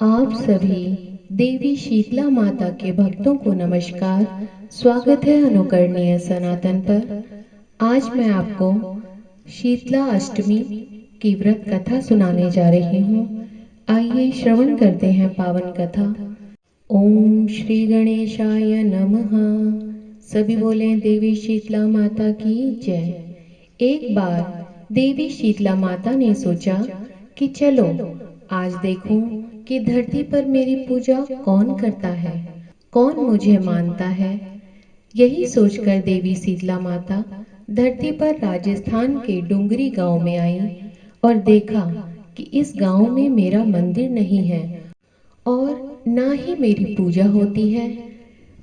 आप सभी देवी शीतला माता के भक्तों को नमस्कार। स्वागत है अनुकरणीय सनातन पर। आज मैं आपको शीतला अष्टमी की व्रत कथा सुनाने जा रही हूँ। आइए श्रवण करते हैं पावन कथा। ओम श्री गणेशाय नमः। सभी बोले देवी शीतला माता की जय। एक बार देवी शीतला माता ने सोचा कि चलो आज देखूं कि धरती पर मेरी पूजा कौन करता है, कौन मुझे मानता है। यही सोचकर देवी शीतला माता धरती पर राजस्थान के डुंगरी गांव में आई और देखा कि इस गांव में मेरा मंदिर नहीं है और ना ही मेरी पूजा होती है।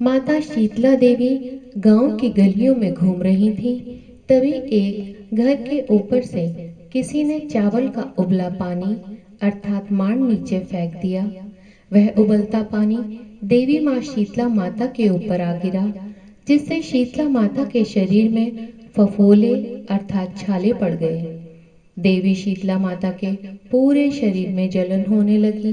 माता शीतला देवी गांव की गलियों में घूम रही थी। तभी एक घर के ऊपर से किसी ने चावल का उबला पानी अर्थात मांड नीचे फेंक दिया। वह उबलता पानी देवी माँ शीतला माता के ऊपर आ गिरा, जिससे शीतला माता के शरीर में फफोले अर्थात छाले पड़ गए। देवी शीतला माता के पूरे शरीर में जलन होने लगी।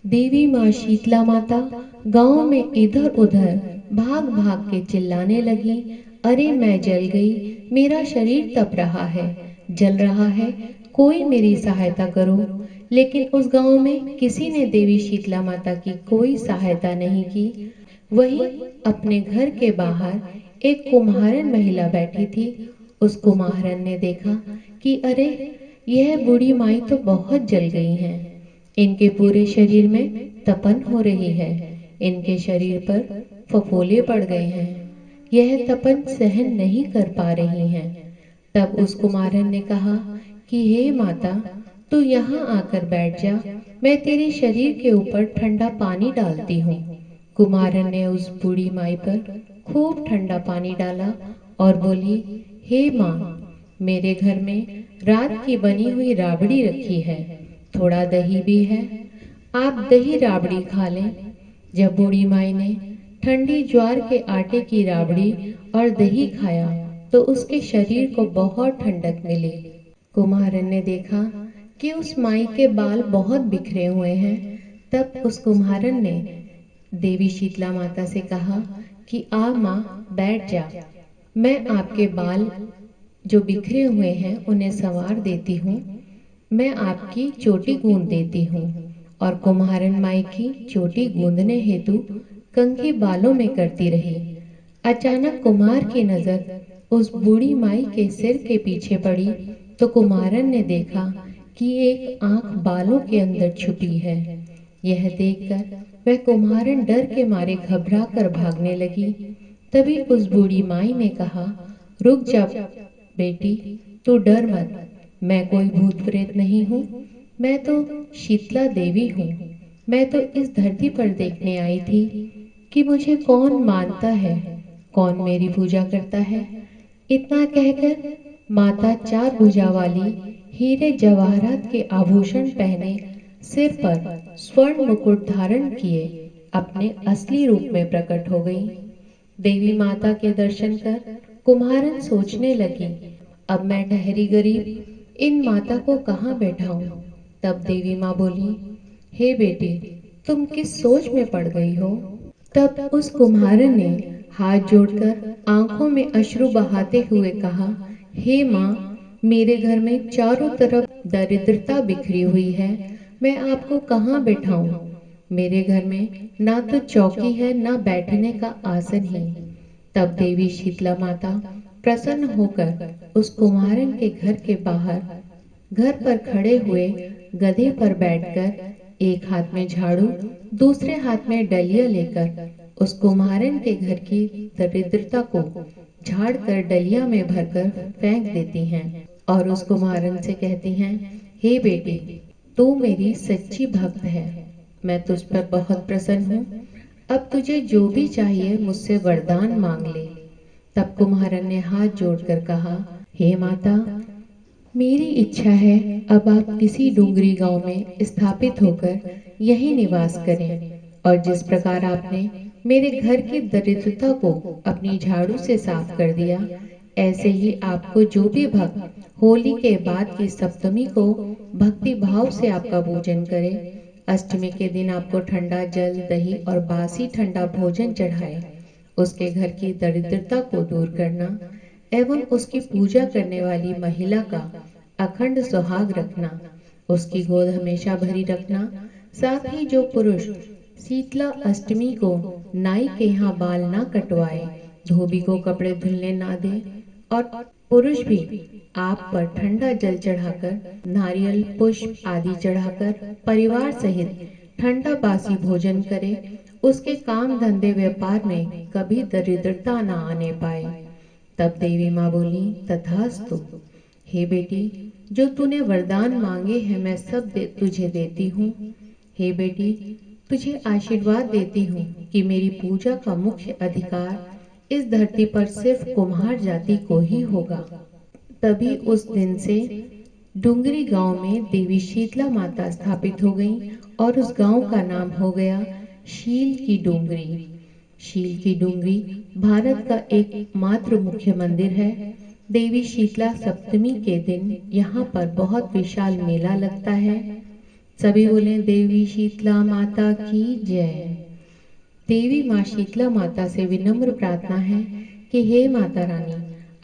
देवी माँ शीतला माता गांव में इधर उधर भाग भाग के चिल्लाने लगी, अरे मैं जल गई, मेरा शरीर तप रहा है, जल रहा है, कोई मेरी सहायता करो। लेकिन उस गांव में किसी ने देवी शीतला माता की कोई सहायता नहीं की। वहीं अपने घर के बाहर एक कुम्हारन महिला बैठी थी। उस कुम्हारन ने देखा कि अरे यह बूढ़ी माई तो बहुत जल गई हैं। इनके पूरे शरीर में तपन हो रही है, इनके शरीर पर फफोले पड़ गए हैं, यह तपन सहन नहीं कर पा रही हैं। तब उस कुमारन ने कहा कि हे माता, तू यहाँ आकर बैठ जा, मैं तेरे शरीर के ऊपर ठंडा पानी डालती हूँ। कुमारन ने उस बूढ़ी माई पर खूब ठंडा पानी डाला और बोली, हे माँ, मेरे घर में रात की बनी हुई राबड़ी रखी है, थोड़ा दही भी है, आप दही राबड़ी खा लें। जब बूढ़ी माई ने ठंडी ज्वार के आटे की राबड़ी और दही खाया तो उसके शरीर को बहुत ठंडक मिली। कुम्हारन ने देखा कि उस माई के बाल बहुत बिखरे हुए हैं। तब उस कुम्हारन ने देवी शीतला माता से कहा कि आ माँ, बैठ जा, मैं आपके बाल जो बिखरे हुए हैं उन्हें संवार देती हूँ, मैं आपकी चोटी गूंद देती हूँ। और कुम्हारन माई की चोटी गूंदने हेतु कंघी बालों में करती रही। अचानक कुम्हार की नजर उस बूढ़ी माई के सिर के पीछे पड़ी तो कुम्हारन ने देखा कि एक आंख बालों के अंदर छुपी है। यह देखकर वह कुम्हारन डर के मारे घबरा कर भागने लगी। तभी उस बूढ़ी माई ने कहा, रुक जा बेटी, तू डर मत, मैं कोई भूत प्रेत नहीं हूँ, मैं तो शीतला देवी हूँ। मैं तो इस धरती पर देखने आई थी कि मुझे कौन मानता है, कौन मेरी पूजा करता है। इतना कहकर माता चार भुजा वाली हीरे जवाहरात के आभूषण पहने, सिर पर स्वर्ण मुकुट धारण किए अपने असली रूप में प्रकट हो गई। देवी माता के दर्शन कर कुम्हारन सोचने लगी, अब मैं ठहरी गरीब इन माता को कहाँ बैठाऊं। तब देवी माँ बोली, हे बेटी, तुम किस सोच में पड़ गई हो। तब उस कुम्हारन ने हाथ जोड़कर आंखों में अश्रु बहाते हुए कहा, हे माँ, मेरे घर में चारों तरफ दरिद्रता बिखरी हुई है, मैं आपको कहाँ बैठाऊं। मेरे घर में ना तो चौकी है ना बैठने का आसन ही। तब देवी शीतला माता प्रसन्न होकर उस कुम्हारन के घर के बाहर घर पर खड़े हुए गधे पर बैठकर एक हाथ में झाड़ू दूसरे हाथ में डलिया लेकर उस कुम्हारन के घर की दरिद्रता को झाड़ कर डलिया में भरकर फेंक देती हैं और उस कुम्हारन से कहती हैं, हे बेटी, तू मेरी सच्ची भक्त है, मैं तुझ पर बहुत प्रसन्न हूँ, अब तुझे जो भी चाहिए मुझसे वरदान मांग ले। तब कुम्हारन ने हाथ जोड़कर कहा, हे माता, मेरी इच्छा है अब आप किसी डूंगरी गांव में स्थापित होकर यही निवास करें और जिस प्रकार आपने मेरे घर की दरिद्रता को अपनी झाड़ू से साफ कर दिया, ऐसे ही आपको जो भी भक्त होली के बाद की सप्तमी को भक्ति भाव से आपका पूजन करे, अष्टमी के दिन आपको ठंडा जल, दही और बासी ठंडा भोजन चढ़ाए, उसके घर की दरिद्रता को दूर करना एवं उसकी पूजा करने वाली महिला का अखंड सुहाग रखना, उसकी गोद हमेशा भरी रखना। साथ ही जो पुरुष शीतला अष्टमी को नाई के यहाँ बाल ना कटवाए, धोबी को कपड़े धुलने ना दे और पुरुष भी आप पर ठंडा जल चढ़ाकर, नारियल पुष्प आदि चढ़ाकर परिवार सहित ठंडा बासी भोजन करे, उसके काम धंधे व्यापार में कभी दरिद्रता न आने पाए। तब देवी माँ बोली, तथास्तु। हे बेटी, जो तूने वरदान मांगे हैं मैं सब तुझे देती हूँ। हे बेटी, तुझे आशीर्वाद देती हूँ कि मेरी पूजा का मुख्य अधिकार इस धरती पर सिर्फ कुम्हार जाति को ही होगा। तभी उस दिन से डुंगरी गांव में देवी शीतला माता स्थापित हो गई और उस गांव का नाम हो गया शील की डुंगरी। शील की डुंगरी भारत का एकमात्र मुख्य मंदिर है। देवी शीतला सप्तमी के दिन यहाँ पर बहुत विशाल मेला लगता है। सभी बोले देवी शीतला माता की जय। देवी माँ शीतला माता से विनम्र प्रार्थना है कि हे माता रानी,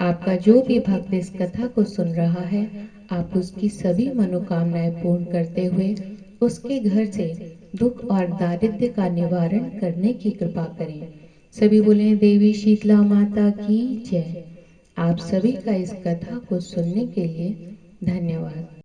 आपका जो भी भक्त इस कथा को सुन रहा है, आप उसकी सभी मनोकामनाएं पूर्ण करते हुए उसके घर से दुख और दारिद्र्य का निवारण करने की कृपा करें। सभी बोले देवी शीतला माता की जय। आप सभी का इस कथा को सुनने के लिए धन्यवाद।